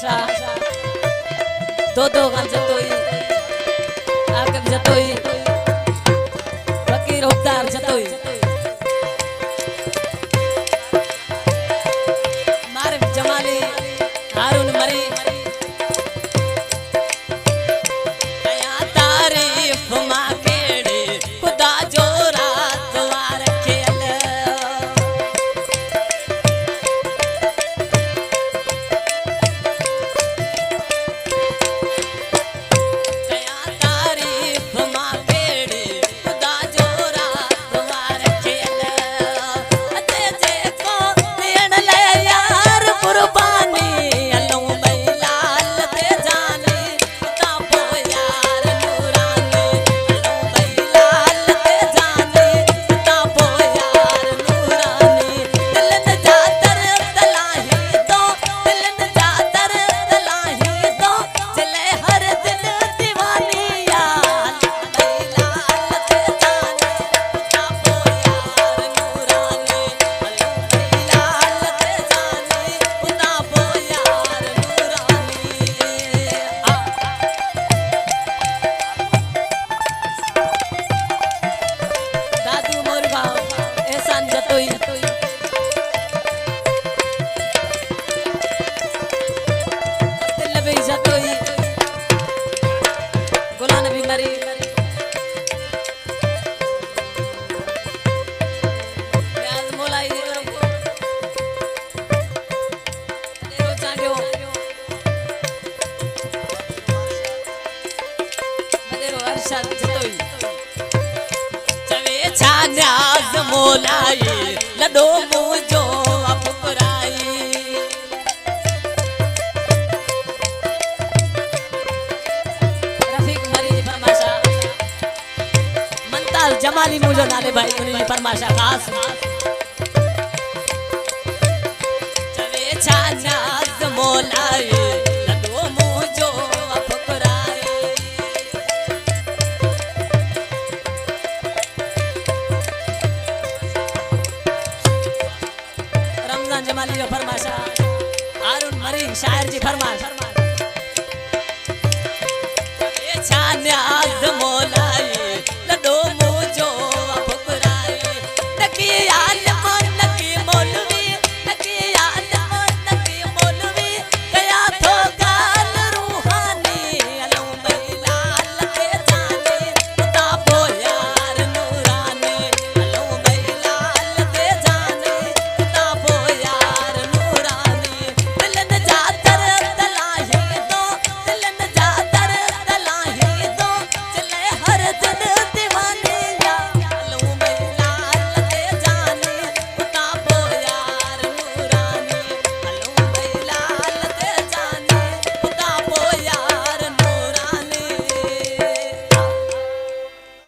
दो गन जतोई आकब जतोई फकीर हुक्दार जतोई मारिफ जमाली हारून मरी कया तारीफ मा केड़े खुदा जो रात वार खेल मोलाई लडो मुझो अपराई रफीक मरी फरमाशा मंताल जमाली मुझो नाले भाई उन्हीं फरमाशा खास चवे छानाज मोलाई लडो मुझो अपराई जमाली जो फरमाशा हारून मरी शायर जी फरमाश ये छान्या